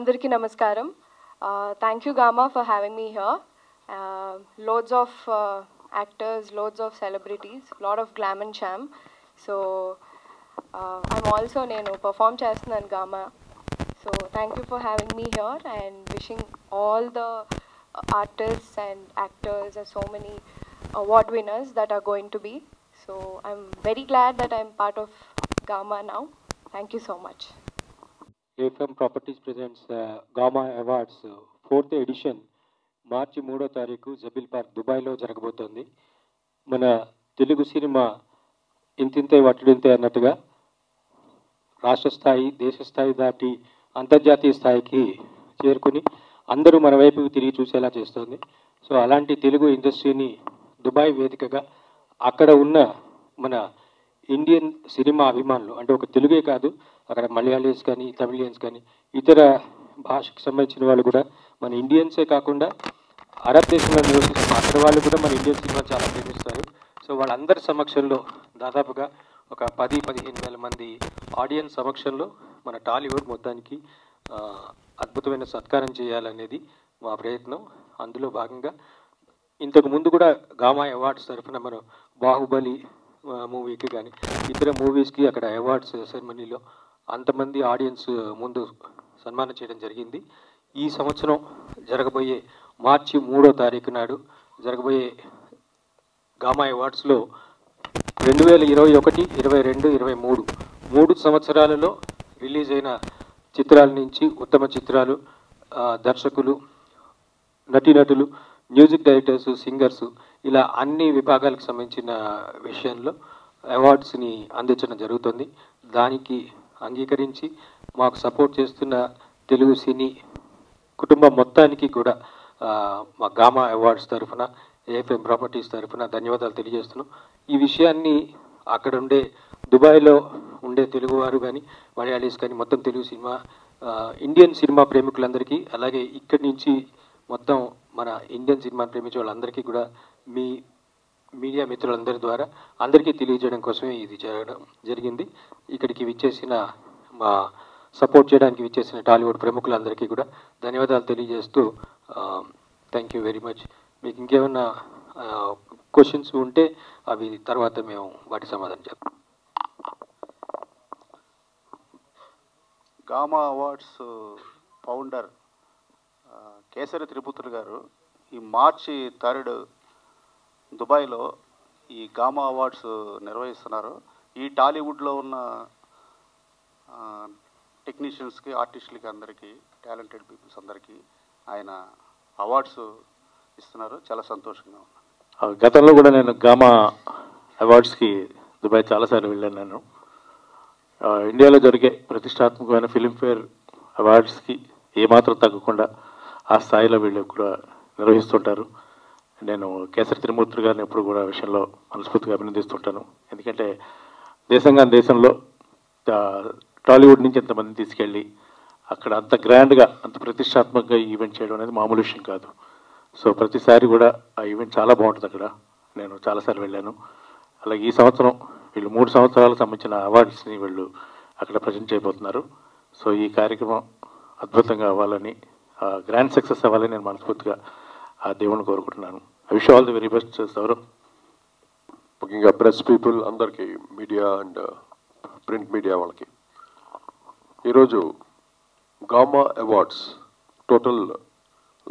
Andarki namaskaram. Thank you, Gamma, for having me here. Loads of actors, loads of celebrities, lot of glam and charm. So I'm also nenu perform chestunnanu Gamma. So thank you for having me here and wishing all the artists and actors and so many award winners that are going to be. So I'm very glad that I'm part of Gamma now. Thank you so much. AFM Properties presents Gamma Awards 4th edition మార్చి 3వ తారీఖు జబిల్ park దుబాయ్లో జరగబోతోంది. మన Telugu cinema ఇంతింతే వట్టిడింతే అన్నట్టుగా రాష్ట్ర స్థాయి, దేశ స్థాయి దాటి అంతర్జాతీయ స్థాయికి చేరుకుని అందరూ మన వైపుకి తిరిగి చూసేలా చేస్తోంది. సో అలాంటి తెలుగు ఇండస్ట్రీని దుబాయ్ వేదికగా అక్కడ ఉన్న మన ఇండియన్ సినిమా అభిమానులు, అంటే ఒక తెలుగే కాదు, అక్కడ మలయాళీస్ కానీ, తమిళియన్స్ కానీ, ఇతర భాషకు సంబంధించిన వాళ్ళు కూడా, మన ఇండియన్సే కాకుండా అరబ్ దేశంలో నివసిస్తున్న అక్కడ వాళ్ళు కూడా మన ఇండియన్ సినిమా చాలా ప్రేమిస్తారు. సో వాళ్ళందరి సమక్షంలో దాదాపుగా ఒక 10-15 వేల మంది ఆడియన్స్ సమక్షంలో మన టాలీవుడ్ మొత్తానికి అద్భుతమైన సత్కారం చేయాలనేది మా ప్రయత్నం. అందులో భాగంగా ఇంతకు ముందు కూడా గామా అవార్డ్స్ తరఫున మనం బాహుబలి మూవీకి కానీ ఇతర మూవీస్కి అక్కడ అవార్డ్స్ సెరమనీలో అంతమంది ఆడియన్స్ ముందు సన్మానం చేయడం జరిగింది. ఈ సంవత్సరం జరగబోయే మార్చి 3వ తారీఖు నాడు జరగబోయే గామా అవార్డ్స్లో 2021, 22, 23 3 సంవత్సరాలలో రిలీజ్ అయిన చిత్రాల నుంచి ఉత్తమ చిత్రాలు, దర్శకులు, నటీనటులు, మ్యూజిక్ డైరెక్టర్స్, సింగర్స్, ఇలా అన్ని విభాగాలకు సంబంధించిన విషయంలో అవార్డ్స్ని అందించడం జరుగుతుంది. దానికి అంగీకరించి మాకు సపోర్ట్ చేస్తున్న తెలుగు సినీ కుటుంబం మొత్తానికి కూడా మా గామా అవార్డ్స్ తరఫున, ఏఎఫ్ఎం ప్రాపర్టీస్ తరఫున ధన్యవాదాలు తెలియజేస్తున్నాం. ఈ విషయాన్ని అక్కడ ఉండే దుబాయ్లో ఉండే తెలుగువారు కానీ, మలయాళీస్ కానీ, మొత్తం తెలుగు సినిమా, ఇండియన్ సినిమా ప్రేమికులందరికీ, అలాగే ఇక్కడి నుంచి మొత్తం మన ఇండియన్ సినిమా ప్రేమించే వాళ్ళందరికీ కూడా మీ మీడియా మిత్రులందరి ద్వారా అందరికీ తెలియజేయడం కోసమే ఇది జరిగింది. ఇక్కడికి విచ్చేసిన, మా సపోర్ట్ చేయడానికి విచ్చేసిన టాలీవుడ్ ప్రముఖులందరికీ కూడా ధన్యవాదాలు తెలియజేస్తూ థ్యాంక్ యూ వెరీ మచ్. మీకు ఇంకేమన్నా క్వశ్చన్స్ ఉంటే అవి తర్వాత మేము వాటి సమాధానం చెప్తాం. గామా అవార్డ్స్ ఫౌండర్ కేసరి త్రిపుత్రులు గారు ఈ మార్చి 3 దుబాయ్లో ఈ గామా అవార్డ్స్ నిర్వహిస్తున్నారు. ఈ టాలీవుడ్లో ఉన్న టెక్నీషియన్స్కి, ఆర్టిస్టులకి, అందరికీ, టాలెంటెడ్ పీపుల్స్ అందరికీ ఆయన అవార్డ్స్ ఇస్తున్నారు. చాలా సంతోషంగా ఉంది. గతంలో కూడా నేను గామా అవార్డ్స్కి దుబాయ్ చాలాసార్లు వెళ్ళాను. నేను ఇండియాలో జరిగే ప్రతిష్టాత్మకమైన ఫిలింఫేర్ అవార్డ్స్కి ఏమాత్రం తగ్గకుండా ఆ స్థాయిలో వీళ్ళు కూడా నిర్వహిస్తుంటారు. నేను కేసరి త్రిమూర్తి గారిని ఎప్పుడు కూడా విషయంలో మనస్ఫూర్తిగా అభినందిస్తుంటాను. ఎందుకంటే దేశంలో టాలీవుడ్ నుంచి ఎంతమందిని తీసుకెళ్ళి అక్కడ అంత గ్రాండ్గా, అంత ప్రతిష్టాత్మకంగా ఈవెంట్ చేయడం అనేది మామూలు విషయం కాదు. సో ప్రతిసారి కూడా ఆ ఈవెంట్ చాలా బాగుంటుంది. అక్కడ నేను చాలాసార్లు వెళ్ళాను. అలాగే ఈ సంవత్సరం వీళ్ళు 3 సంవత్సరాలకు సంబంధించిన అవార్డ్స్ని వీళ్ళు అక్కడ ప్రజెంట్ చేయబోతున్నారు. సో ఈ కార్యక్రమం అద్భుతంగా అవ్వాలని, గ్రాండ్ సక్సెస్ అవ్వాలని నేను మనస్ఫూర్తిగా ఆ దేవుని కోరుకుంటున్నాను. I wish all the very best. Sourav, ముఖ్యంగా ప్రెస్ పీపుల్ అందరికీ, మీడియా అండ్ ప్రింట్ మీడియా వాళ్ళకి, ఈరోజు గామా అవార్డ్స్ టోటల్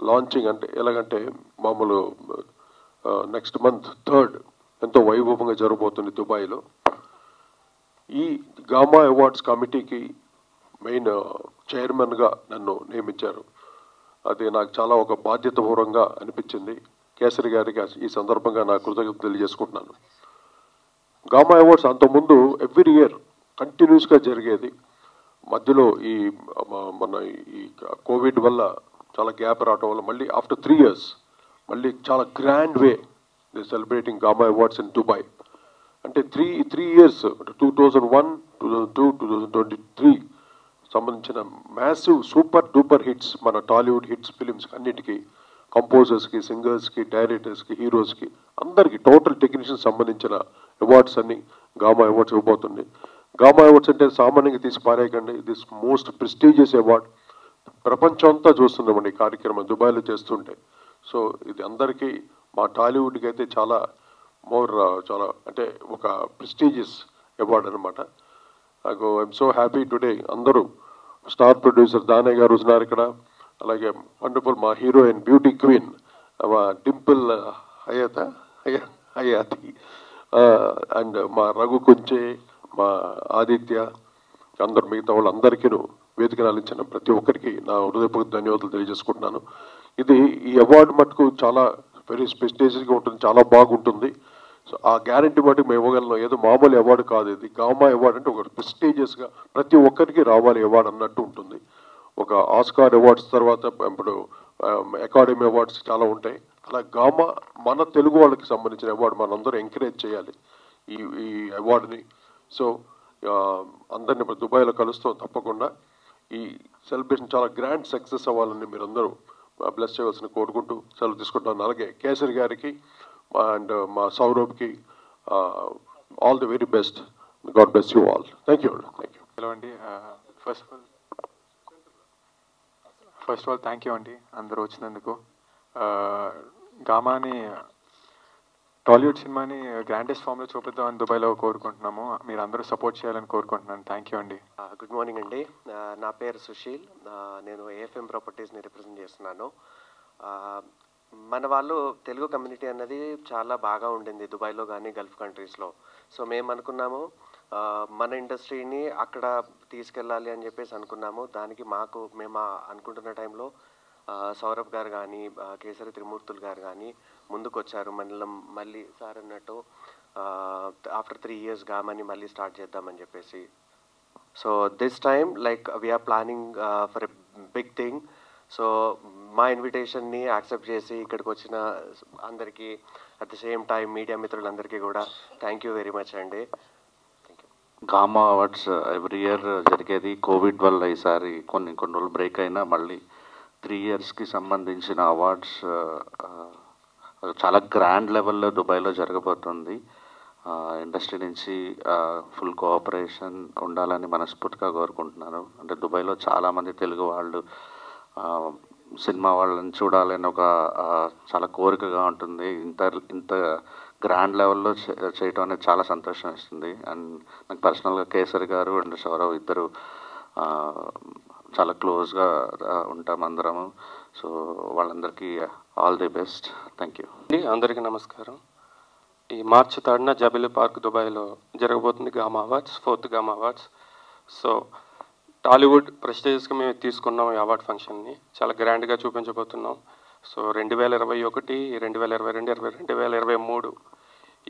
లాంచింగ్ అంటే ఎలాగంటే మామూలు నెక్స్ట్ మంత్ 3rd ఎంతో వైభవంగా జరగబోతుంది దుబాయ్లో. ఈ గామా అవార్డ్స్ కమిటీకి మెయిన్ చైర్మన్గా నన్ను నియమించారు. అది నాకు చాలా ఒక బాధ్యతాపూర్వంగా అనిపించింది. కేసరి గారికి ఈ సందర్భంగా నా కృతజ్ఞతలు తెలియజేసుకుంటున్నాను. గామా అవార్డ్స్ అంతకుముందు ఎవ్రీ ఇయర్ కంటిన్యూస్గా జరిగేది. మధ్యలో ఈ మన ఈ కోవిడ్ వల్ల చాలా గ్యాప్ రావడం వల్ల మళ్ళీ ఆఫ్టర్ 3 years మళ్ళీ చాలా grand way they celebrating gamma awards in Dubai. అంటే 3 years 2001, 2002, 2023 సంబంధించిన మ్యాసివ్ సూపర్ డూపర్ హిట్స్, మన టాలీవుడ్ హిట్స్ ఫిలిమ్స్ అన్నిటికీ, కంపోజర్స్కి, సింగర్స్కి, డైరెక్టర్స్కి, హీరోస్కి, అందరికీ టోటల్ టెక్నీషియన్స్ సంబంధించిన అవార్డ్స్ అన్ని గామా అవార్డ్స్ ఇవ్వబోతుంది. గామా అవార్డ్స్ అంటే సామాన్యంగా తీసి పారేయకండి. దిస్ మోస్ట్ ప్రెస్టీజియస్ అవార్డ్ ప్రపంచం అంతా చూస్తున్నామండి ఈ కార్యక్రమం దుబాయ్లో చేస్తుంటే. సో ఇది అందరికీ మా టాలీవుడ్కి అయితే చాలా చాలా అంటే ఒక ప్రెస్టీజియస్ అవార్డు అనమాట. నాకు ఐఎమ్ సో హ్యాపీ టుడే. అందరూ స్టార్ ప్రొడ్యూసర్ దానయ్య గారు ఉన్నారు ఇక్కడ, అలాగే వండర్ఫుల్ మా హీరోయిన్ బ్యూటీ క్వీన్ మా డింపుల్ హయాతి అండ్ మా రఘు కుంచే, మా ఆదిత్య, అందరు మిగతా వాళ్ళందరికీ వేదికను అందించిన ప్రతి ఒక్కరికి నా హృదయపూర్వక ధన్యవాదాలు తెలియజేసుకుంటున్నాను. ఈ అవార్డు మటుకు చాలా వెరీ ప్రెస్టీజియస్గా ఉంటుంది, చాలా బాగుంటుంది. సో ఆ గ్యారంటీ బట్టి మేము ఇవ్వగలను. ఏదో మామూలు అవార్డు కాదు ఇది. గామా అవార్డు అంటే ఒక ప్రెస్టీజియస్గా ప్రతి ఒక్కరికి రావాలి అవార్డు అన్నట్టు ఉంటుంది. ఒక ఆస్కార్ అవార్డ్స్ తర్వాత ఇప్పుడు అకాడమీ అవార్డ్స్ చాలా ఉంటాయి. అలా గామా మన తెలుగు వాళ్ళకి సంబంధించిన అవార్డు మనందరూ ఎంకరేజ్ చేయాలి ఈ అవార్డుని. సో అందరిని ఇప్పుడు దుబాయ్లో కలుస్తాం. తప్పకుండా ఈ సెలబ్రేషన్ చాలా గ్రాండ్ సక్సెస్ అవ్వాలని మీరందరూ బ్లెస్ చేయవలసిన కోరుకుంటూ సెలవు తీసుకుంటాను. అలాగే కేసరి గారికి అండ్ మా సౌరభ్కి all the very best. God bless you all. Thank you. Hello అండి. First of all thank you అండి అందరూ వచ్చినందుకు. గామాని టాలీవుడ్ సినిమాని గ్రాండెస్ట్ ఫామ్లో చూపిద్దామని దుబాయ్లో కోరుకుంటున్నాము. మీరు అందరూ సపోర్ట్ చేయాలని కోరుకుంటున్నాను. థ్యాంక్ యూ అండి. గుడ్ మార్నింగ్ అండి. నా పేరు సుశీల్. నేను ఏఎఫ్ఎం ప్రాపర్టీస్ని రిప్రజెంట్ చేస్తున్నాను. మన వాళ్ళు తెలుగు కమ్యూనిటీ అన్నది చాలా బాగా ఉండింది దుబాయ్లో కానీ గల్ఫ్ కంట్రీస్లో. సో మేము అనుకున్నాము మన ఇండస్ట్రీని అక్కడ తీసుకెళ్ళాలి అని చెప్పేసి అనుకున్నాము. దానికి మేము అనుకుంటున్న టైంలో సౌరభ్ గారు కానీ కేసరి త్రిమూర్తులు గారు కానీ ముందుకు వచ్చారు. మళ్ళీ సార్ అన్నట్టు ఆఫ్టర్ 3 years గామని మళ్ళీ స్టార్ట్ చేద్దామని చెప్పేసి. So this time like we are planning for a big thing. So మా ఇన్విటేషన్ని యాక్సెప్ట్ చేసి ఇక్కడికి వచ్చిన అందరికీ at the same time media మిత్రులందరికీ కూడా థ్యాంక్ యూ వెరీ మచ్ అండి. గామా అవార్డ్స్ ఎవ్రీ ఇయర్ జరిగేది. కోవిడ్ వల్ల ఈసారి కొన్ని రోజులు బ్రేక్ అయినా మళ్ళీ 3 yearsకి సంబంధించిన అవార్డ్స్ చాలా గ్రాండ్ లెవెల్లో దుబాయ్లో జరగబోతుంది. ఇండస్ట్రీ నుంచి ఫుల్ కోఆపరేషన్ ఉండాలని మనస్ఫూర్తిగా కోరుకుంటున్నాను. అంటే దుబాయ్లో చాలామంది తెలుగు వాళ్ళు సినిమా వాళ్ళని చూడాలని ఒక చాలా కోరికగా ఉంటుంది. ఇంత గ్రాండ్ లెవెల్లో చేయటం అనేది చాలా సంతోషం ఇస్తుంది. అండ్ నాకు పర్సనల్గా కేసరి గారు అండ్ సౌరవ్ ఇద్దరు చాలా క్లోజ్గా ఉంటాం అందరము. సో వాళ్ళందరికీ all the best. Thank you. అందరికీ నమస్కారం. ఈ మార్చి 3rd జబిల్ పార్క్ దుబాయ్లో జరగబోతుంది Gama awards, 4th Gama awards. So Tollywood ప్రెస్టీజియస్గా మేము తీసుకున్నాం ఈ అవార్డ్ ఫంక్షన్ని. చాలా గ్రాండ్గా చూపించబోతున్నాం. సో 2021, 2022, 2023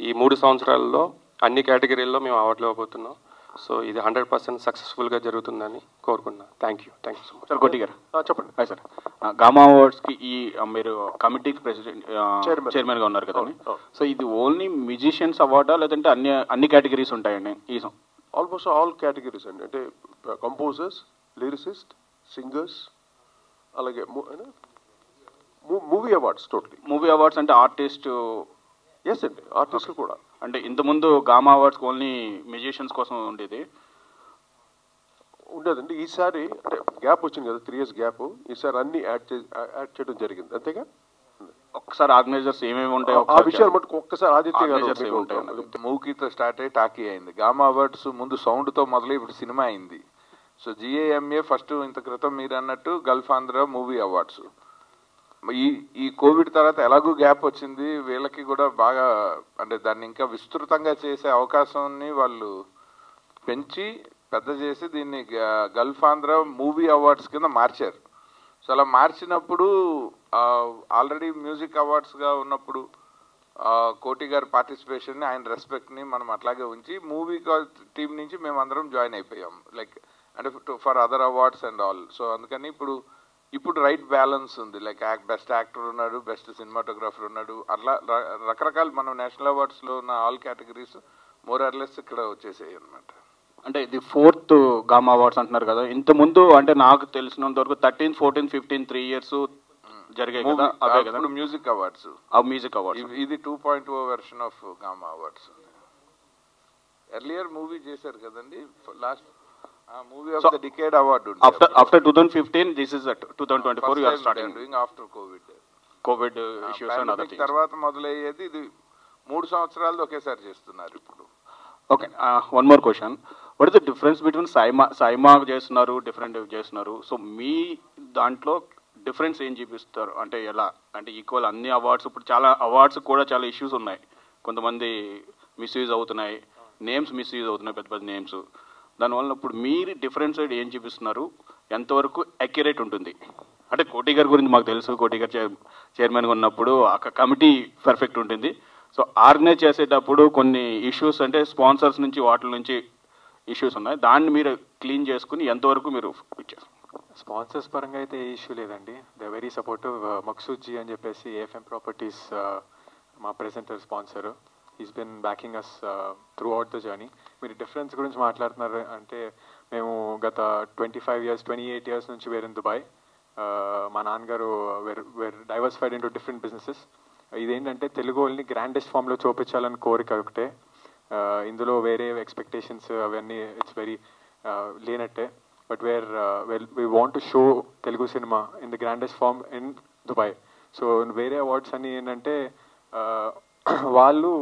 ఈ 3 సంవత్సరాల్లో అన్ని కేటగిరీల్లో మేము అవార్డులు ఇవ్వబోతున్నాం. సో ఇది 100% సక్సెస్ఫుల్గా జరుగుతుందని కోరుకుంటున్నాను. Thank you so much. Sir కోటి గారు చెప్పండి. Hi sir. గామా అవార్డ్స్కి మీరు కమిటీకి ప్రెసిడెంట్ చైర్మన్గా ఉన్నారు కదండి. సో ఇది ఓన్లీ మ్యూజిషియన్స్ అవార్డా లేదంటే అన్ని కేటగిరీస్ ఉంటాయండి? ఈ ఆల్మోస్ట్ ఆల్ కేటగిరీస్ అండి. అంటే కంపోజర్స్, లిరిసిస్ట్, సింగర్స్, అలాగే movie awards. Totally movie awards అంటే ఆర్టిస్ట్. ఎస్ అండి, ఆర్టిస్టులు కూడా. అంటే ఇంతకుముందు గామా అవార్డ్స్ ఓన్లీ మ్యూజిషియన్స్ కోసం ఉండేదండి. ఈసారి అంటే గ్యాప్ వచ్చింది కదా, 3 years గ్యాప్. ఈసారి అన్ని యాడ్ చేయడం జరిగింది. అంతేగా ఒక్కసారి ఆర్గనైజర్స్ ఏమేమి ఉంటాయో ఆ విషయాలు మటుకు ఒక్కసారి ఆదిత్య గారు ఉంటాయి. మూకీతో స్టార్ట్ అయ్యి టాకీ అయింది. గామా అవార్డ్స్ ముందు సౌండ్తో మొదలై ఇప్పుడు సినిమా అయింది. సో GAMA ఫస్ట్ ఇంత క్రితం మీరు అన్నట్టు గల్ఫ్ ఆంధ్ర మూవీ అవార్డ్స్. ఈ కోవిడ్ తర్వాత ఎలాగూ గ్యాప్ వచ్చింది. వీళ్ళకి కూడా బాగా అంటే దాన్ని ఇంకా విస్తృతంగా చేసే అవకాశాన్ని వాళ్ళు పెంచి పెద్ద చేసి దీన్ని గల్ఫ్ ఆంధ్ర మూవీ అవార్డ్స్ కింద మార్చారు. సో అలా మార్చినప్పుడు ఆల్రెడీ మ్యూజిక్ అవార్డ్స్గా ఉన్నప్పుడు కోటి గారి పార్టిసిపేషన్ని, ఆయన రెస్పెక్ట్ని మనం అట్లాగే ఉంచి మూవీ టీం నుంచి మేము అందరం జాయిన్ అయిపోయాం. లైక్ అంటే for other awards and all. So అందుకని ఇప్పుడు రైట్ బ్యాలెన్స్ ఉంది. లైక్ బెస్ట్ యాక్టర్ ఉన్నాడు, బెస్ట్ సినిమాటోగ్రాఫర్ ఉన్నాడు, అట్లా రకరకాల మనం నేషనల్ అవార్డ్స్లో ఉన్న all categories more or less ఇక్కడ వచ్చేసాయి అనమాట. అంటే ఇది 4th గామా అవార్డ్స్ అంటున్నారు కదా. ఇంతకుముందు అంటే నాకు తెలిసినంత వరకు 13, 14, 15 3 years జరిగాయి కదా, అవే కదా మ్యూజిక్ అవార్డ్స్. మ్యూజిక్ అవార్డ్స్ ఇది 2.0 version of GAMA awards. Earlier movie చేశారు కదండి last movie of the decade award after 2015 this is 2024 you are starting doing after covid issues and other things. తర్వాత మొదలయ్యేది ఇది 3 సంవత్సరాలు ఒకేసారి చేస్తున్నారు ఇప్పుడు. Okay, one more question. What is the difference between SIIMA చేస్తున్నారు, డిఫరెంట్ చేస్తున్నారు, సో మీ దాంట్లో డిఫరెన్స్ ఏం చూపిస్తారు? అంటే ఎలా అంటే ఈక్వల్ అన్ని అవార్డ్స్, ఇప్పుడు చాలా అవార్డ్స్ కూడా చాలా ఇష్యూస్ ఉన్నాయి, కొంతమంది మిస్యూజ్ అవుతున్నాయి, నేమ్స్ మిస్యూజ్ అవుతున్నాయి, పెద్ద పెద్ద నేమ్స్. దానివల్ల ఇప్పుడు మీరు డిఫరెన్స్ ఏం చూపిస్తున్నారు, ఎంతవరకు అక్యురేట్ ఉంటుంది? అంటే కోటి గారి గురించి మాకు తెలుసు, కోటి గారు చైర్మన్గా ఉన్నప్పుడు ఆ కమిటీ పర్ఫెక్ట్ ఉంటుంది. సో ఆర్గనైజ్ చేసేటప్పుడు కొన్ని ఇష్యూస్ అంటే స్పాన్సర్స్ నుంచి వాటి నుంచి ఇష్యూస్ ఉన్నాయి, దాన్ని మీరు క్లీన్ చేసుకుని ఎంతవరకు మీరు ఇచ్చారు? స్పాన్సర్స్ పరంగా అయితే ఏ ఇష్యూ లేదండి. They very supportive. Maqsood ji అని చెప్పేసి ఏఎఫ్ఎం ప్రాపర్టీస్ మా presenter sponsor, is been backing us throughout the journey. మీరు డిఫరెన్స్ గురించి మాట్లాడుతున్నారు అంటే మేము గత 28 years నుంచి వేర్ ఇన్ దుబాయ్. మా నాన్నగారు were diversified into different businesses. ఇదేంటంటే తెలుగు వాళ్ళని గ్రాండెస్ట్ ఫామ్లో చూపించాలని కోరిక ఒకటే, ఇందులో వేరే ఎక్స్పెక్టేషన్స్ అవన్నీ ఇట్స్ వెరీ లేనట్టే. But we want to show Telugu cinema in the grandest form in Dubai. So వేరే అవార్డ్స్ అన్నీ ఏంటంటే వాళ్ళు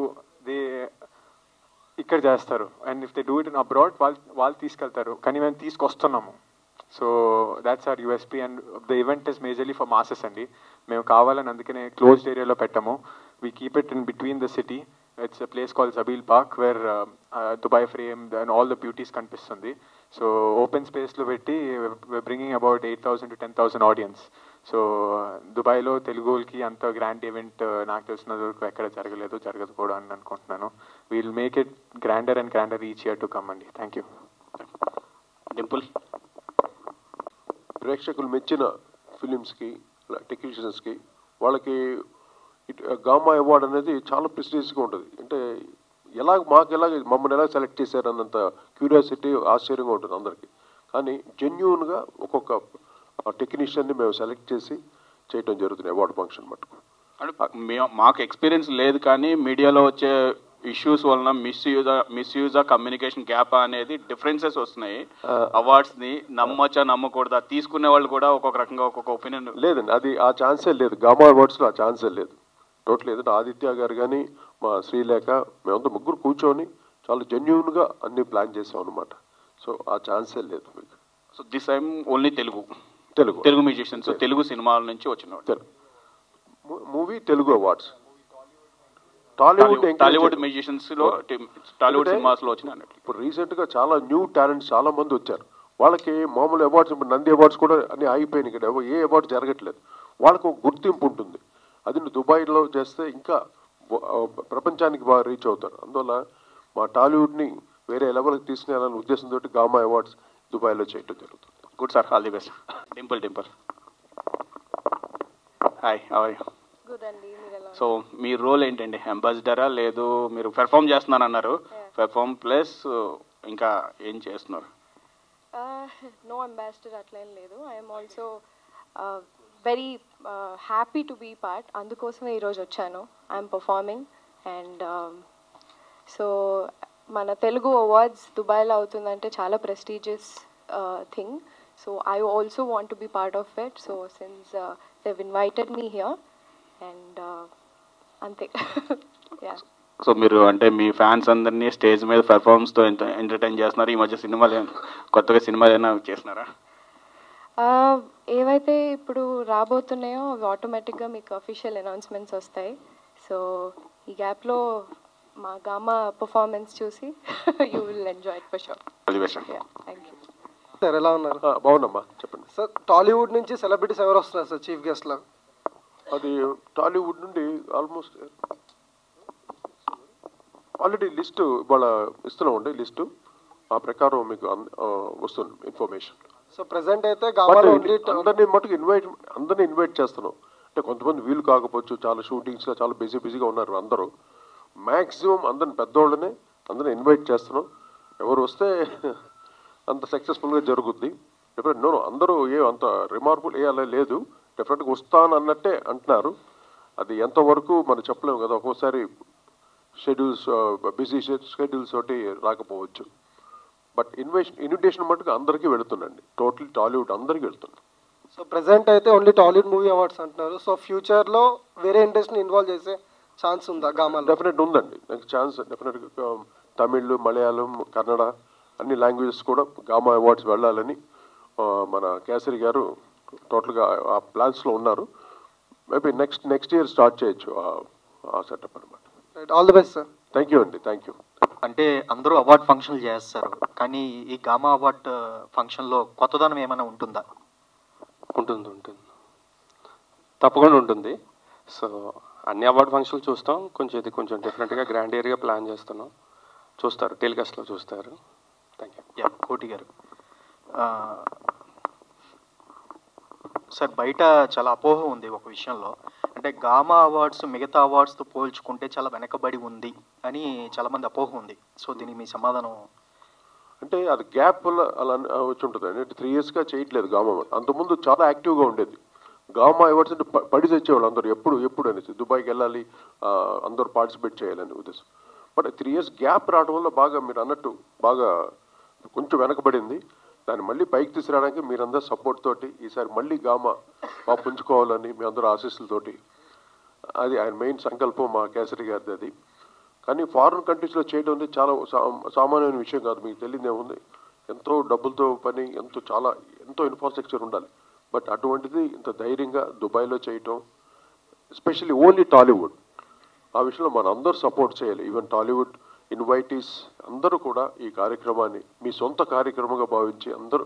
ఇక్కడ చేస్తారు, and if they do it in abroad వాళ్ళు తీసుకెళ్తారు, కానీ మేము తీసుకొస్తున్నాము. So that's our USP. And the event is majorly for masses అండి. మేము కావాలని అందుకనే క్లోజ్డ్ ఏరియాలో పెట్టాము. We keep it in between the city. It's a place called Zabeel park where Dubai frame and all the beauties కనిపిస్తుంది. So open స్పేస్లో పెట్టి bringing about 8,000 to 10,000 audience. So దుబాయ్లో తెలుగుకి అంత గ్రాండ్ ఈవెంట్ నాకు తెలిసినంత వరకు ఎక్కడ జరగదు కూడా అని అనుకుంటున్నాను. We'll make it grander and grander each year to come అండి. Thank you. డింపుల్, ప్రేక్షకులు మెచ్చిన ఫిలిమ్స్కి టెక్నీషియన్స్కి వాళ్ళకి గామా అవార్డ్ అనేది చాలా ప్రెస్టీజ్గా ఉంటుంది. అంటే మమ్మల్ని ఎలా సెలెక్ట్ చేశారు అన్నంత క్యూరియాసిటీ, ఆశ్చర్యంగా ఉంటుంది అందరికీ. కానీ జెన్యూన్గా ఒక్కొక్క టెక్నీషియన్ని మేము సెలెక్ట్ చేసి చేయటం జరుగుతుంది అవార్డు ఫంక్షన్ మటుకు. అంటే మాకు ఎక్స్పీరియన్స్ లేదు, కానీ మీడియాలో వచ్చే ఇష్యూస్ వలన మిస్యూజ్ కమ్యూనికేషన్ గ్యాప్ అనేది డిఫరెన్సెస్ వస్తున్నాయి. అవార్డ్స్ ని నమ్మచ్చా నమ్మకూడదా, తీసుకునే వాళ్ళు కూడా ఒక్కొక్క రకంగా ఒక్కొక్క ఒపీనియన్. లేదండి, అది ఆ ఛాన్సే లేదు. గామా అవార్డ్స్లో ఆ ఛాన్సే లేదు, టోటల్ లేదు. ఆదిత్య గారు కానీ మా శ్రీలేఖ మేమంతా ముగ్గురు కూర్చొని చాలా జెన్యూన్గా అన్ని ప్లాన్ చేసాం అనమాట. సో ఆ ఛాన్సే లేదు మీకు. So this time only Telugu musicians, Telugu సినిమాల నుంచి వచ్చిన movie Telugu awards. Tollywood musicians లో, టాలీవుడ్ సినిమాస్ లో వచ్చిన. ఇప్పుడు రీసెంట్గా చాలా న్యూ టాలెంట్స్ చాలా మంది వచ్చారు. వాళ్ళకి మామూలు అవార్డ్స్, ఇప్పుడు నంది అవార్డ్స్ కూడా అన్ని ఆగిపోయినాయి. ఇక్కడ ఏ అవార్డు జరగట్లేదు. వాళ్ళకు ఒక గుర్తింపు ఉంటుంది. అది దుబాయ్లో చేస్తే ఇంకా ప్రపంచానికి బాగా రీచ్ అవుతారు. అందువల్ల మా టాలీవుడ్ని వేరే లెవెల్కి తీసుకెళ్ళాలనే ఉద్దేశంతో గామా అవార్డ్స్ దుబాయ్లో చేయడం జరుగుతుంది. Good sir, all the best. Dimple hi, how are you? Good అండి. సో మీ రోల్ ఏంటండి? అంబాసిడరా, లేదు మీరు పెర్ఫామ్ చేస్తున్నారు అన్నారు, పెర్ఫామ్ ప్లస్ ఇంకా ఏం చేస్తున్నారు? నో అంబాసిడర్ అట్లా ఏం లేదు. I'm also very happy to be part. అందుకోసమే ఈరోజు వచ్చాను. ఐఎమ్ పర్ఫార్మింగ్ అండ్ సో మన తెలుగు అవార్డ్స్ దుబాయ్లో అవుతుందంటే చాలా prestigious thing. So I also want to be part of it. So since they've invited me here and అంతే. సో మీరు అంటే మీ ఫ్యాన్స్ అందరినీ స్టేజ్ మీద పెర్ఫార్మెన్స్తో ఎంటర్టైన్ చేస్తున్నారు. ఈ మధ్య సినిమాలు కొత్తగా సినిమాలు ఏమైనా చేస్తున్నారా? ఏవైతే ఇప్పుడు రాబోతున్నాయో అవి ఆటోమేటిక్గా మీకు అఫీషియల్ అనౌన్స్మెంట్స్ వస్తాయి. సో ఈ గ్యాప్లో మా గామా పర్ఫార్మెన్స్ చూసి you will enjoy it for sure. Thank you sir. ఎలా ఉన్నారు? బాగున్నామ్మా, చెప్పండి సార్. టాలీవుడ్ నుంచి సెలబ్రిటీస్ ఎవరు వస్తున్నారు సార్ చీఫ్ గెస్ట్ లా? అది టాలీవుడ్ నుండి ఆల్మోస్ట్ ఆల్రెడీ లిస్టు ఇవాళ ఇస్తున్నామండి. లిస్టు ఆ ప్రకారం మీకు వస్తుంది ఇన్ఫర్మేషన్. సో ప్రెసెంట్ అయితే అందరినీ ఇన్వైట్ చేస్తున్నాం. అంటే కొంతమంది వీలు కాకపోవచ్చు, చాలా షూటింగ్స్గా చాలా బిజీగా ఉన్నారు అందరూ. మ్యాక్సిమం అందరిని పెద్దవాళ్ళనే అందరిని ఇన్వైట్ చేస్తున్నాం. ఎవరు వస్తే అంత సక్సెస్ఫుల్గా జరుగుద్ది. డెఫినెట్ అందరూ అంత రిమార్కుల్ అలా లేదు. డెఫినెట్గా వస్తాను అన్నట్టే అంటున్నారు. అది ఎంతవరకు మనం చెప్పలేము కదా. ఒక్కోసారి బిజీ షెడ్యూల్స్ తోటి రాకపోవచ్చు. బట్ ఇన్విటేషన్ మటుకు అందరికీ వెళుతుందండి, టోటల్ టాలీవుడ్ అందరికీ వెళ్తుంది. సో ప్రెసెంట్ అయితే ఓన్లీ టాలీవుడ్ మూవీ అవార్డ్స్ అంటున్నారు. సో ఫ్యూచర్లో వేరే ఇండస్ట్రీని ఇన్వాల్వ్ చేసే ఛాన్స్ ఉందా గామాలో? డెఫినెట్ ఉందండి, నాకు ఛాన్స్ డెఫినెట్గా. తమిళ్, మలయాళం, కన్నడ అన్ని లాంగ్వేజెస్ కూడా గామా అవార్డ్స్ వెళ్ళాలని మన కేసరి గారు టోటల్గా ఆ ప్లాన్స్లో ఉన్నారు. మేబీ నెక్స్ట్ ఇయర్ స్టార్ట్ చేయొచ్చు ఆ సెటప్ అనమాట. All the best sir. Thank you అండి, థ్యాంక్ యూ. అంటే అందరూ అవార్డ్ ఫంక్షన్లు చేస్తారు, కానీ ఈ గామా అవార్డ్ ఫంక్షన్లో కొత్తదనం ఏమైనా ఉంటుందా? ఉంటుంది, తప్పకుండా ఉంటుంది. సో అన్ని అవార్డ్ ఫంక్షన్లు చూస్తాం, ఇది కొంచెం డిఫరెంట్గా గ్రాండ్ ఏరియా ప్లాన్ చేస్తున్నాం. చూస్తారు, టెలికాస్ట్లో చూస్తారు. Thank you. కోటి గారు, సార్ బయట చాలా అపోహ ఉంది ఒక విషయంలో, అంటే గామా అవార్డ్స్ మిగతా అవార్డ్స్తో పోల్చుకుంటే చాలా వెనకబడి ఉంది అని చాలామంది అపోహ ఉంది. సో దీనికి మీ సమాధానం? అంటే అది గ్యాప్ అలా వచ్చి ఉంటుంది అండి. 3 yearsగా చేయట్లేదు గామా అవార్డ్. అంతకుముందు చాలా యాక్టివ్గా ఉండేది. గామా అవార్డ్స్ అంటే పడి తెచ్చేవాళ్ళు అందరూ, ఎప్పుడు అనేసి దుబాయ్కి వెళ్ళాలి, అందరూ పార్టిసిపేట్ చేయాలని ఉద్దేశం. బట్ 3 years గ్యాప్ రావడం వల్ల బాగా మీరు అన్నట్టు బాగా కొంచెం వెనకబడింది. దాన్ని మళ్ళీ పైకి తీసుకురావడానికి మీరందరూ సపోర్ట్ తోటి ఈసారి మళ్ళీ గామా బాగా పుంజుకోవాలని మీ అందరూ ఆశీస్సులతోటి, అది ఆయన మెయిన్ సంకల్పం మా కేసరి గారిది అది. కానీ ఫారిన్ కంట్రీస్లో చేయడం అనేది చాలా సామాన్యమైన విషయం కాదు. మీకు తెలియదు ఏముంది, ఎంతో డబ్బులతో పని, ఎంతో ఇన్ఫ్రాస్ట్రక్చర్ ఉండాలి. బట్ అటువంటిది ఇంత ధైర్యంగా దుబాయ్లో చేయటం, ఎస్పెషల్లీ ఓన్లీ టాలీవుడ్, ఆ విషయంలో మన అందరూ సపోర్ట్ చేయాలి. ఈవెన్ టాలీవుడ్ ఇన్వైటీస్ అందరూ కూడా ఈ కార్యక్రమాన్ని మీ సొంత కార్యక్రమంగా భావించి అందరూ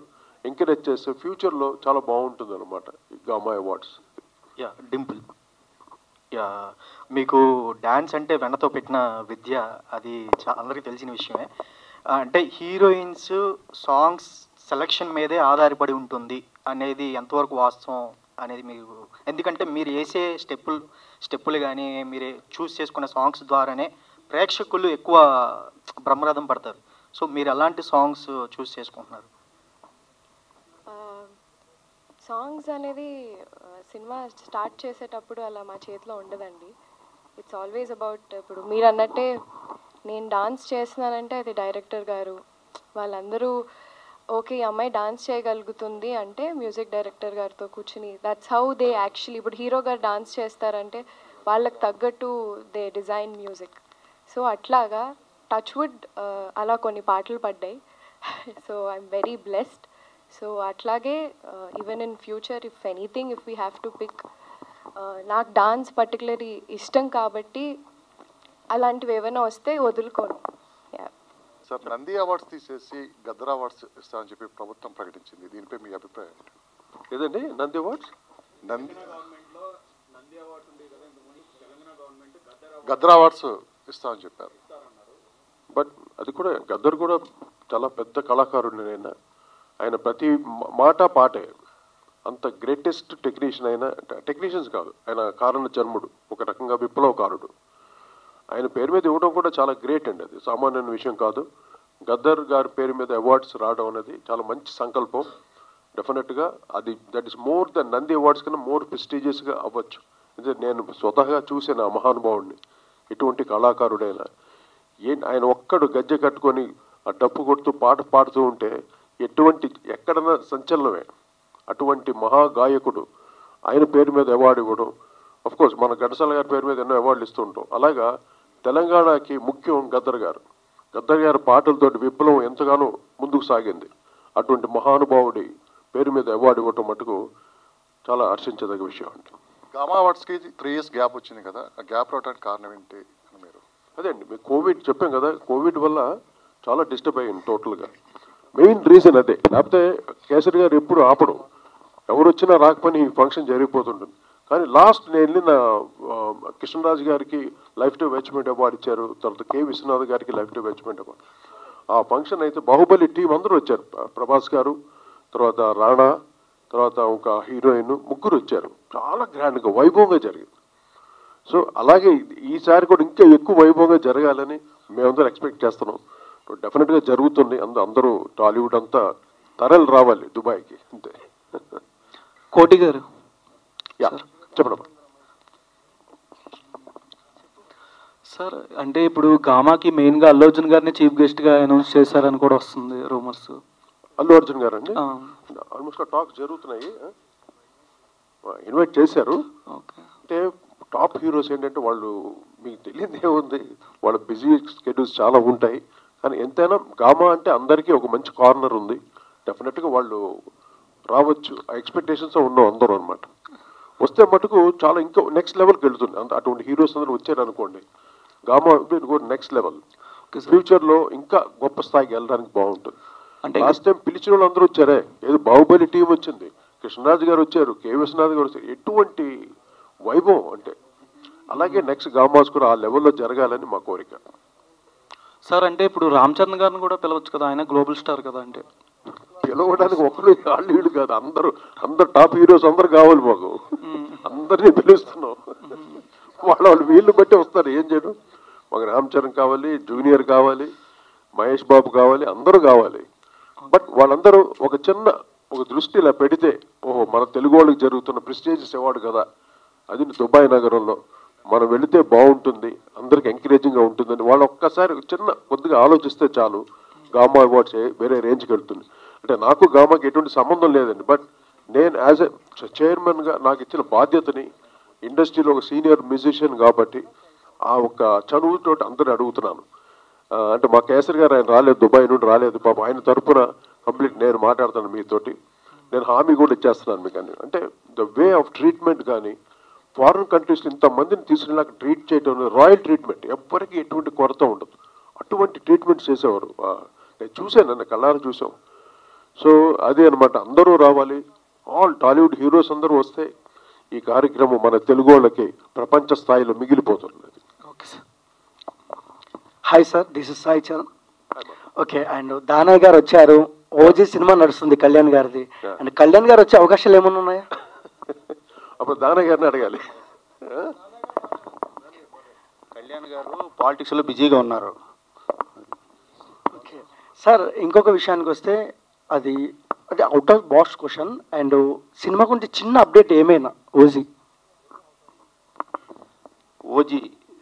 ఎంకరేజ్ చేస్తే ఫ్యూచర్లో చాలా బాగుంటుంది అనమాట ఈ గామా అవార్డ్స్. డింపుల్, మీకు డ్యాన్స్ అంటే వెన్నతో పెట్టిన విద్య, అది అందరికీ తెలిసిన విషయమే. అంటే హీరోయిన్స్ సాంగ్స్ సెలక్షన్ మీదే ఆధారపడి ఉంటుంది అనేది ఎంతవరకు వాస్తవం అనేది మీకు? ఎందుకంటే మీరు వేసే స్టెప్పులు కానీ మీరు చూస్ చేసుకున్న సాంగ్స్ ద్వారానే ప్రేక్షకులు ఎక్కువ బ్రహ్మరథం పడతారు. సో మీరు ఎలాంటి సాంగ్స్ చూస్ చేసుకుంటున్నారు? సాంగ్స్ అనేది సినిమా స్టార్ట్ చేసేటప్పుడు అలా మా చేతిలో ఉండదండి. ఇట్స్ ఆల్వేస్ అబౌట్, ఇప్పుడు మీరు అన్నట్టే నేను డాన్స్ చేస్తున్నానంటే అది డైరెక్టర్ గారు వాళ్ళందరూ ఓకే ఈ అమ్మాయి డాన్స్ చేయగలుగుతుంది అంటే మ్యూజిక్ డైరెక్టర్ గారితో కూర్చుని, దట్స్ హౌ దే యాక్చువల్లీ, ఇప్పుడు హీరో గారు డాన్స్ చేస్తారంటే వాళ్ళకి తగ్గట్టు దే డిజైన్ మ్యూజిక్. సో అట్లాగా టచ్వుడ్ అలా కొన్ని పాటలు పడ్డాయి. So I'm very blessed. So అట్లాగే even in future if anything if we have to pick, నాకు డాన్స్ పర్టికులర్లీ ఇష్టం కాబట్టి అలాంటివి ఏమైనా వస్తే వదులుకోను. సార్, నంది అవార్డ్స్ తీసేసి గద్దర్ అవార్డ్స్ ఇస్తామని చెప్పి ప్రభుత్వం ప్రకటించింది, దీనిపై మీ అభిప్రాయం? ఏదండి నంది అవార్డ్స్? గద్దర్ అవార్డ్స్ ఇస్తామని చెప్పారు. బట్ అది కూడా గద్దర్ కూడా చాలా పెద్ద కళాకారుడు. ఆయన ప్రతి మాట పాటే, అంత గ్రేటెస్ట్ టెక్నీషియన్ అయినా, టెక్నీషియన్స్ కాదు, ఆయన కారణ జన్ముడు, ఒక రకంగా విప్లవకారుడు. ఆయన పేరు మీద ఇవ్వడం కూడా చాలా గ్రేట్ అండి, అది సామాన్యమైన విషయం కాదు. గద్దర్ గారి పేరు మీద అవార్డ్స్ రావడం అనేది చాలా మంచి సంకల్పం. డెఫినెట్గా అది that is more than Nandi awards కన్నా మోర్ ప్రెస్టీజియస్గా అవ్వచ్చు. అంటే నేను స్వతహాగా చూసిన ఆ మహానుభావుడిని, ఎటువంటి కళాకారుడైనా ఆయన ఒక్కడు గజ్జె కట్టుకొని ఆ డప్పు కొడుతూ పాట పాడుతూ ఉంటే ఎక్కడన్నా సంచలనమే. అటువంటి మహాగాయకుడు ఆయన పేరు మీద అవార్డు ఇవ్వడం, అఫ్కోర్స్ మన ఘంటసాల గారి పేరు మీద ఎన్నో అవార్డులు ఇస్తూ ఉంటాం. అలాగా తెలంగాణకి ముఖ్యం గద్దర్ గారి పాటలతోటి విప్లవం ఎంతగానో ముందుకు సాగింది. అటువంటి మహానుభావుడి పేరు మీద అవార్డు ఇవ్వటం మటుకు చాలా హర్షించదగ్గ విషయం అండి. గామా అవార్డ్స్కి 3 years గ్యాప్ వచ్చింది కదా, ఆ గ్యాప్ రావడానికి కారణం ఏంటి అని మీరు? అదే అండి, మీకు కోవిడ్ చెప్పాం కదా, కోవిడ్ వల్ల చాలా డిస్టర్బ్ అయ్యింది టోటల్గా. మెయిన్ రీజన్ అదే, లేకపోతే కేసరి గారు ఎప్పుడు ఆపడం, ఎవరు వచ్చినా రాకపోయినా ఈ ఫంక్షన్ జరిగిపోతుంటుంది. కానీ లాస్ట్ నేను వెళ్ళిన కృష్ణరాజు గారికి లైఫ్ టైమ్ అచీవ్మెంట్ అవార్డు ఇచ్చారు, తర్వాత కె విశ్వనాథ్ గారికి లైఫ్ టైమ్ అచీవ్మెంట్ అవార్డు. ఆ ఫంక్షన్ అయితే బాహుబలి టీం అందరూ వచ్చారు, ప్రభాస్ గారు, తర్వాత రాణా, తర్వాత ఒక హీరోయిన్, ముగ్గురు వచ్చారు. చాలా గ్రాండ్గా వైభవంగా జరిగింది. సో అలాగే ఈసారి కూడా ఇంకా ఎక్కువ వైభవంగా జరగాలని మేమందరూ ఎక్స్పెక్ట్ చేస్తున్నాం. డెఫినెట్గా జరుగుతుంది. అందరూ టాలీవుడ్ అంతా తరలి రావాలి దుబాయ్కి, అంతే. కోటి గారు చెప్పండి. సార్ అంటే ఇప్పుడు గామాకి మెయిన్గా అల్లు అర్జున్ గారిని చీఫ్ గెస్ట్గా అనౌన్స్ చేశారని కూడా వస్తుంది రూమర్స్. అల్లు అర్జున్ గారు అండి ఆల్మోస్ట్ టాక్ జరుగుతున్నాయి, ఇన్వైట్ చేశారు. అంటే టాప్ హీరోస్ ఏంటంటే వాళ్ళు మీకు తెలియదు ఏముంది, వాళ్ళ బిజీ స్కెడ్యూల్స్ చాలా ఉంటాయి. కానీ ఎంతైనా గామా అంటే అందరికీ ఒక మంచి కార్నర్ ఉంది. డెఫినెట్గా వాళ్ళు రావచ్చు, ఆ ఎక్స్పెక్టేషన్స్ ఉన్నాం అందరూ అనమాట. వస్తే మటుకు చాలా ఇంకా నెక్స్ట్ లెవెల్కి వెళ్తుంది. అటువంటి హీరోస్ అందరూ వచ్చారు అనుకోండి, గామా నెక్స్ట్ లెవెల్. ఫ్యూచర్లో ఇంకా గొప్ప స్థాయికి వెళ్ళడానికి బాగుంటుంది. అంటే లాస్ట్ టైం పిలిచిన వాళ్ళు అందరూ వచ్చారే, ఏదో బాహుబలి టీం వచ్చింది, కృష్ణరాజు గారు వచ్చారు, కే విశ్వనాథ్ గారు వచ్చారు, ఎటువంటి వైభవం అంటే. అలాగే నెక్స్ట్ గామాస్ కూడా ఆ లెవెల్లో జరగాలని మా కోరిక. సార్ అంటే ఇప్పుడు రామ్ చరణ్ గారిని కూడా పిలవచ్చు కదా, ఆయన గ్లోబల్ స్టార్ కదా. అంటే పిలవడానికి ఒకరు వాళ్ళు కాదు, అందరు టాప్ హీరోస్ అందరు కావాలి మాకు. అందరినీ పిలుస్తున్నాం, వాళ్ళు వీళ్ళు బట్టి వస్తారు. ఏం చేయడం, మాకు రామ్ చరణ్ కావాలి, జూనియర్ కావాలి, మహేష్ బాబు కావాలి, అందరూ కావాలి. బట్ వాళ్ళందరూ ఒక దృష్టి ఇలా పెడితే, ఓహో మన తెలుగు వాళ్ళకి జరుగుతున్న ప్రెస్టీజియస్ అవార్డు కదా, అది దుబాయ్ నగరంలో మనం వెళితే బాగుంటుంది, అందరికి ఎంకరేజింగ్గా ఉంటుందని వాళ్ళు ఒక్కసారి కొద్దిగా ఆలోచిస్తే చాలు. గామా అవార్డ్స్ వేరే రేంజ్కి వెళ్తుంది. అంటే నాకు గామాకి ఎటువంటి సంబంధం లేదండి, బట్ నేను యాజ్ ఎ చైర్మన్గా నాకు ఇచ్చిన బాధ్యతని, ఇండస్ట్రీలో ఒక సీనియర్ మ్యూజిషియన్ కాబట్టి ఆ ఒక చనువుతో అందరూ అడుగుతున్నాను. అంటే మా కేసరి గారు ఆయన రాలేదు, దుబాయ్ నుండి రాలేదు, పాపం ఆయన తరఫున కంప్లీట్ నేను మాట్లాడతాను మీతోటి. నేను హామీ కూడా ఇచ్చేస్తున్నాను మీకు అని. అంటే ద వే ఆఫ్ ట్రీట్మెంట్ కానీ, ఫారిన్ కంట్రీస్లో ఇంతమందిని తీసుకునేలాగా ట్రీట్ చేయడం, రాయల్ ట్రీట్మెంట్, ఎవ్వరికి ఎటువంటి కొరత ఉండదు. అటువంటి ట్రీట్మెంట్ చేసేవారు. నేను చూశాను, నన్ను కళ్ళారా చూసాం. సో అదే అనమాట, అందరూ రావాలి, ఆల్ టాలీవుడ్ హీరోస్ అందరూ వస్తే ఈ కార్యక్రమం మన తెలుగు వాళ్ళకి ప్రపంచ స్థాయిలో మిగిలిపోతుంది. Okay sir. Hi sir, this is Sai Charan. Okay, and Danayya గారు వచ్చారు, ఓజీ సినిమా నడుస్తుంది కళ్యాణ్ గారిది, అండ్ కళ్యాణ్ గారు వచ్చే అవకాశాలు ఏమైనా ఉన్నాయా? అప్పుడు దానయ్య గారిని అడగాలి. కళ్యాణ్ గారు పాలిటిక్స్లో బిజీగా ఉన్నారు. ఓకే సార్, ఇంకొక విషయానికి వస్తే అది out of box question, and cinema గురించి చిన్న అప్డేట్ ఏమైనా? OG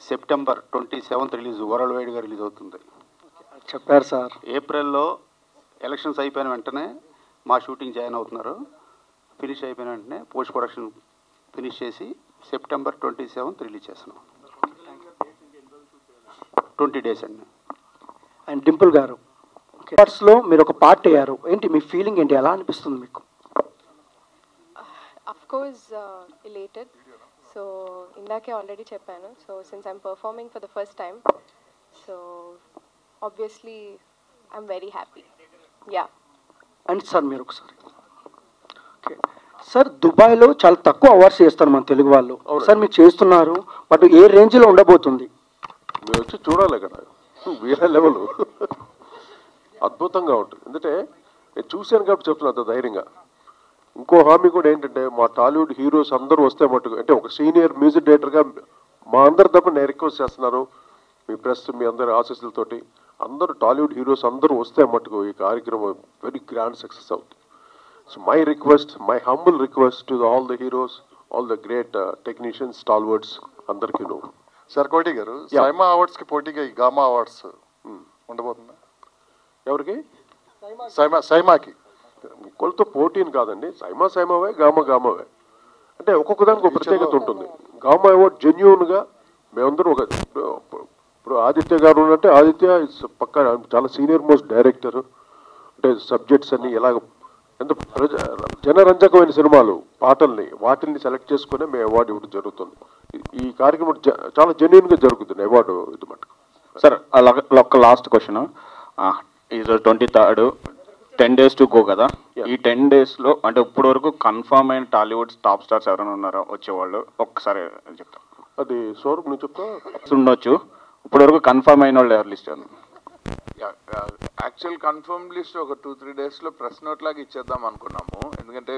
September 27th release, world వైడ్గా రిలీజ్ అవుతుంది చెప్పారు సార్. ఏప్రిల్లో ఎలక్షన్స్ అయిపోయిన వెంటనే మా షూటింగ్ జాయిన్ అవుతున్నారు. ఫినిష్ అయిపోయిన వెంటనే పోస్ట్ ప్రొడక్షన్ ఫినిష్ చేసి సెప్టెంబర్ 27th రిలీజ్ చేస్తున్నాం. 20 days అండి. అండ్ డింపుల్ గారు లో మీరు ఒక పార్ట్ అయ్యారు, ఏంటి మీ ఫీలింగ్ ఏంటి, ఎలా అనిపిస్తుంది మీకు? Of course, elated. So ఇందాకే ఆల్రెడీ చెప్పాను. So since I'm performing for the first time, so obviously I'm very happy. Yeah. And sir మీరు ఒకసారి ఓకే సార్, దుబాయ్లో చాలా తక్కువ అవార్డ్స్ చేస్తారు మన తెలుగు వాళ్ళు. సార్ మీరు చేస్తున్నారు, బట్ ఏ రేంజ్లో ఉండబోతుంది? మీరు వచ్చి చూడాలి, అక్కడ వేరే లెవెల్ అద్భుతంగా ఉంటుంది. ఎందుకంటే నేను చూశాను కాబట్టి చెప్తున్నా అంత ధైర్యంగా. ఇంకో హామీ కూడా ఏంటంటే, మా టాలీవుడ్ హీరోస్ అందరూ వస్తే మటుకు, అంటే ఒక సీనియర్ మ్యూజిక్ డైరెక్టర్గా మా అందరి తప్ప నేను రిక్వెస్ట్ చేస్తున్నాను, మీ ప్రెస్ మీ అందరి ఆశీస్సులతోటి అందరూ టాలీవుడ్ హీరోస్ అందరూ వస్తే మటుకు ఈ కార్యక్రమం వెరీ గ్రాండ్ సక్సెస్ అవుతుంది. So my request, my humble request to all the heroes, all the great technicians, stalwarts అందరికీ. సార్ కోటి గారు, సైమా అవార్డ్స్కి పోటీగా ఈ గామా అవార్డ్స్ ఉండబోతుందా? ఎవరికి? సైమాకి. కొలతో పోటీని కాదండి, సైమావే, గామావే. అంటే ఒక్కొక్క దానికి ఒక ప్రత్యేకత ఉంటుంది. గామా అవార్డ్ జెన్యూన్గా మేమందరూ ఇప్పుడు ఆదిత్య గారు ఉన్నట్టే, ఆదిత్య పక్క చాలా సీనియర్ మోస్ట్ డైరెక్టర్. అంటే సబ్జెక్ట్స్ అన్ని ఎలాగ ఎంత జనరంజకమైన సినిమాలు, పాటల్ని వాటిల్ని సెలెక్ట్ చేసుకునే మేము అవార్డు ఇవ్వడం జరుగుతుంది. ఈ కార్యక్రమం చాలా జెన్యూన్గా జరుగుతుంది అవార్డు ఇది మటుకు. సార్ ఒక లాస్ట్ క్వశ్చన్, ఈరోజు 23rd, 10 days to go కదా. ఈ 10 daysలో అంటే ఇప్పుడు వరకు కన్ఫర్మ్ అయిన టాలీవుడ్ టాప్ స్టార్స్ ఎవరైనా ఉన్నారో వచ్చేవాళ్ళు, ఒక్కసారి చెప్తాను. అది సౌరభ్ నువ్వు చెప్తా. ఉండొచ్చు, ఇప్పుడు వరకు కన్ఫర్మ్ అయిన వాళ్ళు ఎవరు లిస్ట్? యాక్చువల్ కన్ఫర్మ్ లిస్ట్ ఒక 2-3 daysలో ప్రెస్ నోట్ లాగా ఇచ్చేద్దాం అనుకున్నాము. ఎందుకంటే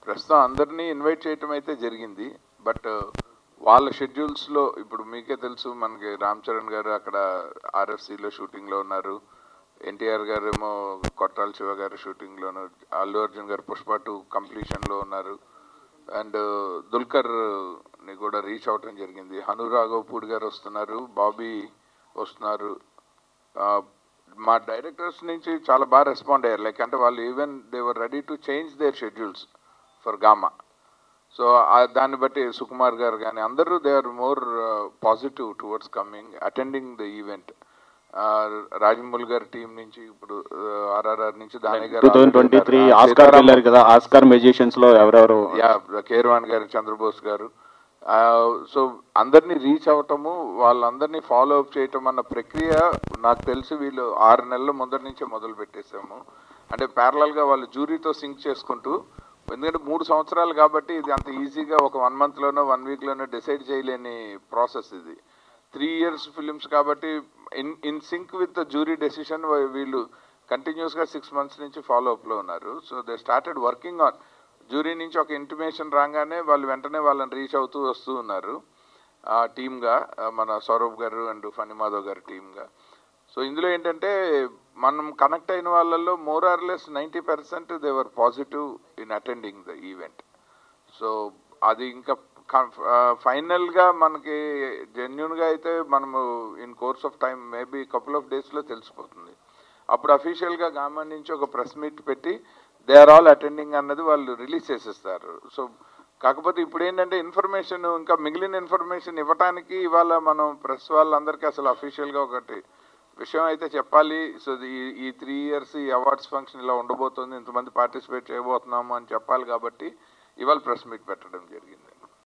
ప్రస్తుతం అందరినీ ఇన్వైట్ చేయటం అయితే జరిగింది, బట్ వాళ్ళ షెడ్యూల్స్లో ఇప్పుడు మీకే తెలుసు, మనకి రామ్ చరణ్ గారు అక్కడ RFCలో షూటింగ్లో ఉన్నారు, ఎన్టీఆర్ గారు ఏమో కొట్టాల శివ గారు షూటింగ్లోను, అల్లు అర్జున్ గారు పుష్ప 2 కంప్లీషన్లో ఉన్నారు. అండ్ దుల్కర్ని కూడా రీచ్ అవటం జరిగింది. హను రాఘవపూడి గారు వస్తున్నారు, బాబీ వస్తున్నారు. మా డైరెక్టర్స్ నుంచి చాలా బాగా రెస్పాండ్ అయ్యారు. లైక్ అంటే వాళ్ళు even they were ready to change their schedules for GAMA. So దాన్ని బట్టి సుకుమార్ గారు కానీ అందరూ they are more positive towards coming attending the event. Rajamouli గారి టీం నుంచి ఇప్పుడు ఆర్ఆర్ఆర్ నుంచి దాని గారు 2023 ఆస్కార్ వెళ్ళారు కదా, ఆస్కార్ మ్యూజిషియన్స్ లో ఎవరెవరు? కేర్వాన్ గారు, చంద్రబోస్ గారు. సో అందరినీ రీచ్ అవటము, వాళ్ళందరినీ ఫాలో అప్ చేయటం అన్న ప్రక్రియ నాకు తెలిసి వీళ్ళు 6 నెలల ముందర నుంచే మొదలు పెట్టేసాము. అంటే ప్యారలల్గా వాళ్ళు జ్యూరీతో సింక్ చేసుకుంటూ, ఎందుకంటే 3 సంవత్సరాలు కాబట్టి ఇది అంత ఈజీగా ఒక 1 మంత్లోనో 1 వీక్లోనో డిసైడ్ చేయలేని ప్రాసెస్ ఇది. 3 years ఫిలిమ్స్ కాబట్టి in sync with the jury decision వీళ్ళు కంటిన్యూస్గా 6 months నుంచి ఫాలో అప్లో ఉన్నారు. So they started working on jury నుంచి ఒక ఇంటిమేషన్ రాగానే వాళ్ళు వెంటనే వాళ్ళని రీచ్ అవుతూ వస్తూ ఉన్నారు టీమ్గా, మన సౌరభ్ గారు అండ్ ఫణి మాధవ్ గారు టీమ్గా. సో ఇందులో ఏంటంటే మనం కనెక్ట్ అయిన వాళ్ళల్లో more or less 90% they were positive in attending the event. So అది ఇంకా ఫైనల్గా మనకి జెన్యున్గా అయితే మనము in course of time maybe couple of డేస్లో తెలిసిపోతుంది. అప్పుడు అఫీషియల్గా గామా నుంచి ఒక ప్రెస్ మీట్ పెట్టి దే ఆర్ ఆల్ అటెండింగ్ అన్నది వాళ్ళు రిలీజ్ చేసేస్తారు. సో కాకపోతే ఇప్పుడు ఏంటంటే ఇన్ఫర్మేషన్ ఇంకా మిగిలిన ఇన్ఫర్మేషన్ ఇవ్వటానికి ఇవాళ మనం ప్రెస్ వాళ్ళందరికీ అసలు అఫీషియల్గా ఒకటి విషయం అయితే చెప్పాలి. సో ఈ 3 years ఈ అవార్డ్స్ ఫంక్షన్ ఇలా ఉండబోతుంది, ఇంతమంది పార్టిసిపేట్ చేయబోతున్నాము అని చెప్పాలి కాబట్టి ఇవాళ ప్రెస్ మీట్ పెట్టడం జరిగింది.